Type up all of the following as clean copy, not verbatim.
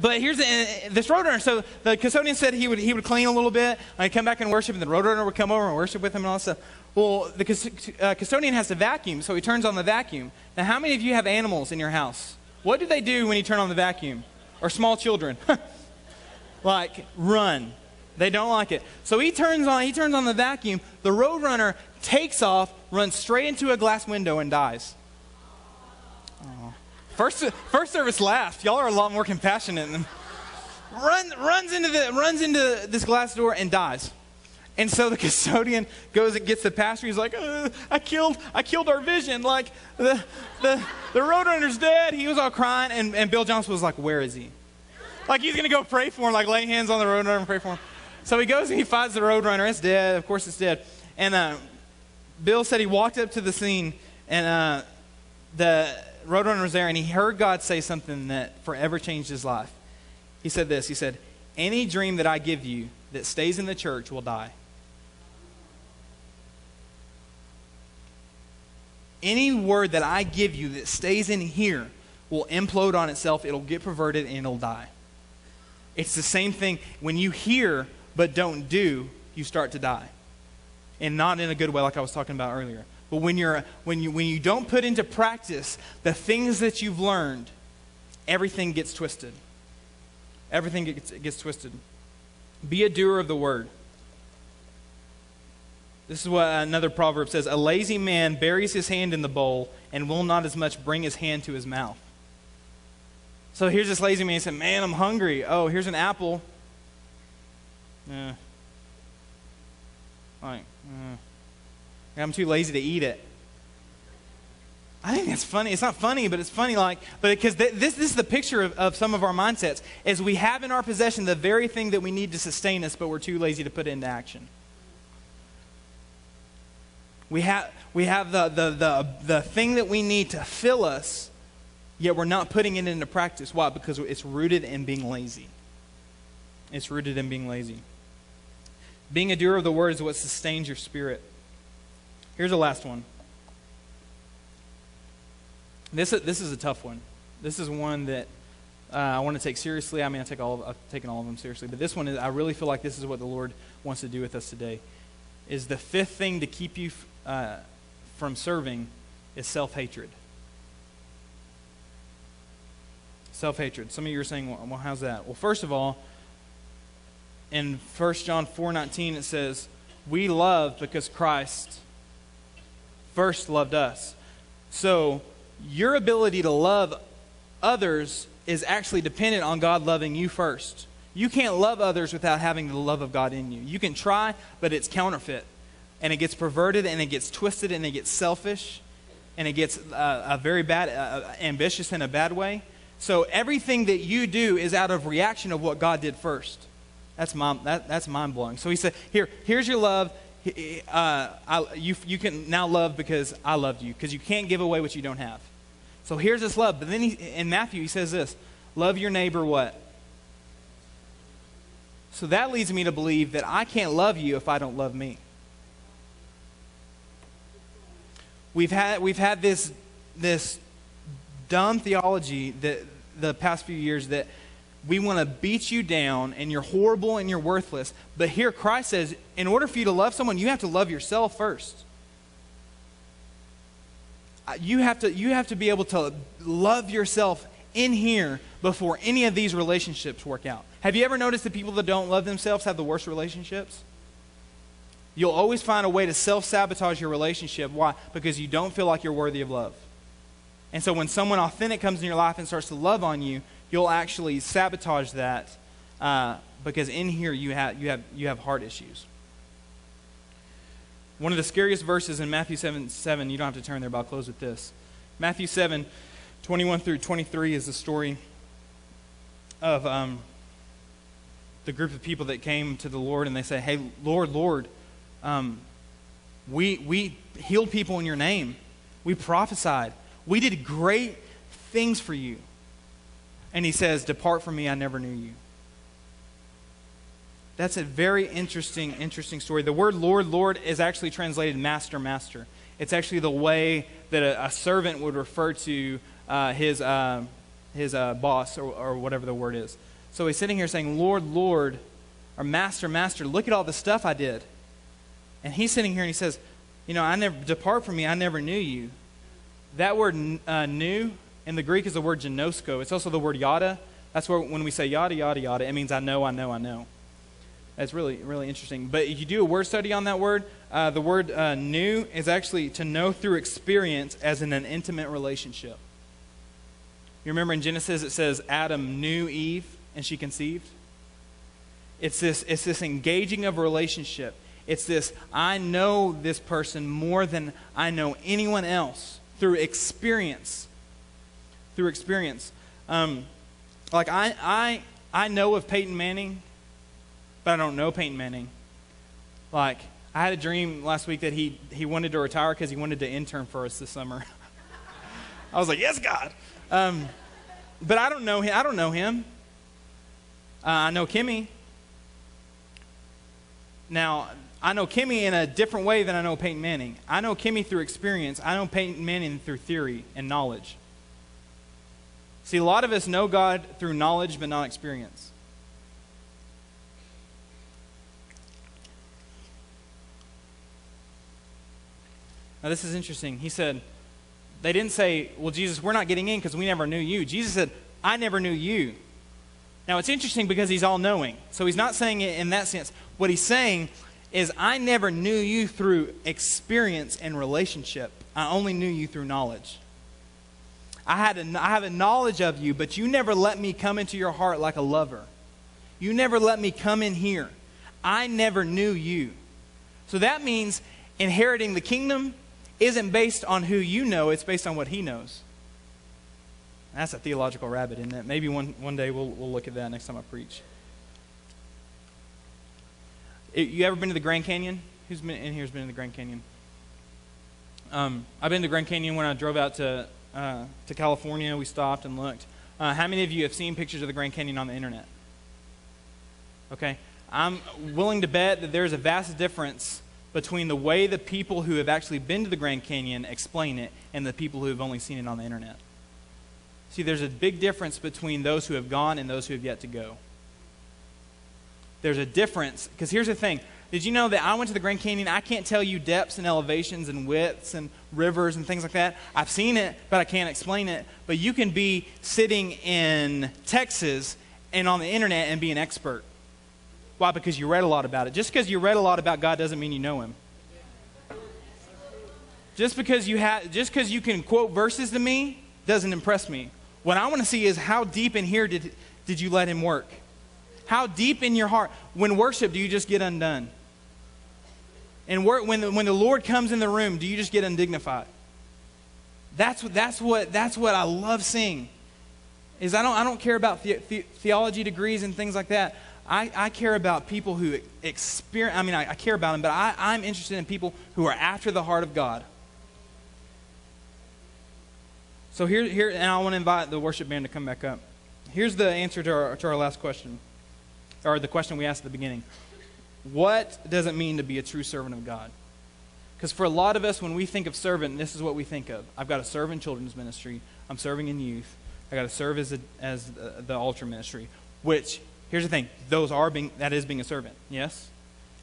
But here's this roadrunner. So the custodian said he would clean a little bit, and he'd come back and worship, and the roadrunner would come over and worship with him and all that stuff. Well, the custodian has to vacuum, so he turns on the vacuum. Now, how many of you have animals in your house? What do they do when you turn on the vacuum? Or small children? Like, run. They don't like it. So he turns on the vacuum. The roadrunner takes off, runs straight into a glass window, and dies. Oh. First service laughed. Y'all are a lot more compassionate than runs into this glass door and dies. And so the custodian goes and gets the pastor. He's like, I killed our vision. Like, the roadrunner's dead. He was all crying. And Bill Johnson was like, where is he? Like, he's going to go pray for him, like lay hands on the roadrunner and pray for him. So he goes and he finds the roadrunner. It's dead. Of course it's dead. And Bill said he walked up to the scene, and the roadrunner was there, and he heard God say something that forever changed his life. He said this. He said, any dream that I give you that stays in the church will die. Any word that I give you that stays in here will implode on itself. It'll get perverted and it'll die. It's the same thing. When you hear but don't do, you start to die. And not in a good way like I was talking about earlier. But when you don't put into practice the things that you've learned, everything gets twisted. Everything gets twisted. Be a doer of the word. This is what another proverb says. A lazy man buries his hand in the bowl and will not as much bring his hand to his mouth. So here's this lazy man. He said, man, I'm hungry. Oh, here's an apple. I'm too lazy to eat it. I think that's funny. It's not funny, but it's funny, because this is the picture of some of our mindsets, is we have in our possession the very thing that we need to sustain us, but we're too lazy to put it into action. We have the thing that we need to fill us, yet we're not putting it into practice. Why? Because it's rooted in being lazy. It's rooted in being lazy. Being a doer of the word is what sustains your spirit. Here's the last one. This is a tough one. This is one that I want to take seriously. I mean, I've taken all of them seriously. But this one, I really feel like this is what the Lord wants to do with us today. Is the fifth thing to keep you from serving is self-hatred. Self-hatred. Some of you are saying, well, how's that? Well, first of all, in 1 John 4:19, it says, we love because Christ first loved us. So your ability to love others is actually dependent on God loving you first. You can't love others without having the love of God in you. You can try, but it's counterfeit. And it gets perverted, and it gets twisted, and it gets selfish, and it gets a very bad, ambitious in a bad way. So everything that you do is out of reaction of what God did first. That's mind-blowing. So he said, here's your love. You can now love because I loved you, because you can't give away what you don't have. So here's this love. But then in Matthew, he says this, love your neighbor what? So that leads me to believe that I can't love you if I don't love me. We've had this dumb theology that the past few years that we want to beat you down and you're horrible and you're worthless. But here Christ says, in order for you to love someone, you have to love yourself first. You have to be able to love yourself in here before any of these relationships work out. Have you ever noticed that people that don't love themselves have the worst relationships? You'll always find a way to self-sabotage your relationship. Why? Because you don't feel like you're worthy of love. And so when someone authentic comes in your life and starts to love on you, you'll actually sabotage that because in here you have heart issues. One of the scariest verses in Matthew 7, you don't have to turn there, but I'll close with this. Matthew 7, 21 through 23 is the story of the group of people that came to the Lord and they say, hey, Lord, we healed people in your name. We prophesied. We did great things for you. And he says, depart from me, I never knew you. That's a very interesting story. The word Lord is actually translated master. It's actually the way that a servant would refer to his boss or whatever the word is. So he's sitting here saying, Lord, Lord, or Master, Master, look at all the stuff I did. And he's sitting here and he says, depart from me, I never knew you. That word knew in the Greek is the word genosko. It's also the word yada. That's where when we say yada, yada, yada, it means I know, I know, I know. That's really, really interesting. But if you do a word study on that word, the word knew is actually to know through experience as in an intimate relationship. You remember in Genesis it says Adam knew Eve and she conceived? It's this engaging of a relationship. It's this, I know this person more than I know anyone else through experience. Through experience. Like I know of Peyton Manning, but I don't know Peyton Manning. Like, I had a dream last week that he wanted to retire because he wanted to intern for us this summer. I was like, yes, God. But I don't know him. I know Kimmy. Now, I know Kimmy in a different way than I know Peyton Manning. I know Kimmy through experience. I know Peyton Manning through theory and knowledge. See, a lot of us know God through knowledge but not experience. Now, this is interesting. He said, they didn't say, well, Jesus, we're not getting in because we never knew you. Jesus said, I never knew you. Now, it's interesting because he's all-knowing. So he's not saying it in that sense. What he's saying is, I never knew you through experience and relationship. I only knew you through knowledge. I have a knowledge of you, but you never let me come into your heart like a lover. You never let me come in here. I never knew you. So that means inheriting the kingdom isn't based on who you know, it's based on what he knows. That's a theological rabbit, isn't it? Maybe one day we'll look at that next time I preach. You ever been to the Grand Canyon? Who's been in here has been in the Grand Canyon? I've been to the Grand Canyon when I drove out to California. We stopped and looked. How many of you have seen pictures of the Grand Canyon on the internet? Okay. I'm willing to bet that there's a vast difference between the way the people who have actually been to the Grand Canyon explain it and the people who have only seen it on the internet. See, there's a big difference between those who have gone and those who have yet to go. There's a difference, because here's the thing. Did you know that I went to the Grand Canyon? I can't tell you depths and elevations and widths and rivers and things like that. I've seen it, but I can't explain it. But you can be sitting in Texas and on the internet and be an expert. Why? Because you read a lot about it. Just because you read a lot about God doesn't mean you know him. Just because you can quote verses to me doesn't impress me. What I want to see is how deep in here did you let him work? How deep in your heart? When worship, do you just get undone? And when the Lord comes in the room, do you just get undignified? That's what I love seeing. Is I don't care about theology degrees and things like that. I care about people who experience. I mean, I care about them, but I'm interested in people who are after the heart of God. So here, and I want to invite the worship band to come back up. Here's the answer to our last question, or the question we asked at the beginning. What does it mean to be a true servant of God? Because for a lot of us, when we think of servant, this is what we think of. I've got to serve in children's ministry. I'm serving in youth. I got to serve as the altar ministry. Which, here's the thing: that is being a servant. Yes,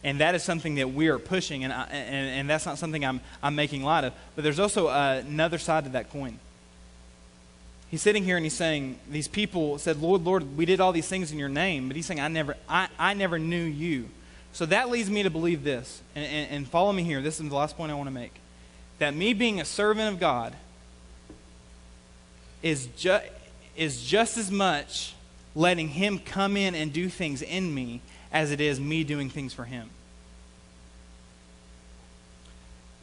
and that is something that we are pushing, and that's not something I'm making light of. But there's also another side to that coin. He's sitting here and he's saying, these people said, Lord, Lord, we did all these things in your name. But he's saying, I never knew you. So that leads me to believe this. And follow me here. This is the last point I want to make. That me being a servant of God is just as much letting him come in and do things in me as it is me doing things for him.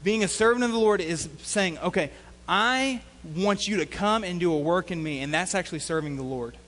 Being a servant of the Lord is saying, okay, I want you to come and do a work in me, and that's actually serving the Lord.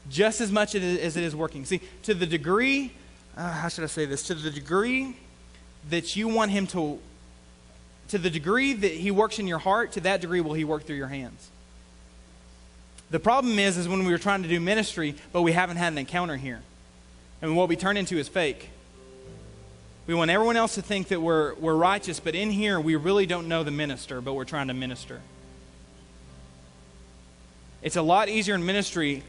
Just as much as it is working. See, to the degree, how should I say this? To the degree that you want him to the degree that he works in your heart, to that degree will he work through your hands. The problem is when we were trying to do ministry, but we haven't had an encounter here. And what we turn into is fake. We want everyone else to think that we're righteous, but in here we really don't know the minister, but we're trying to minister. It's a lot easier in ministry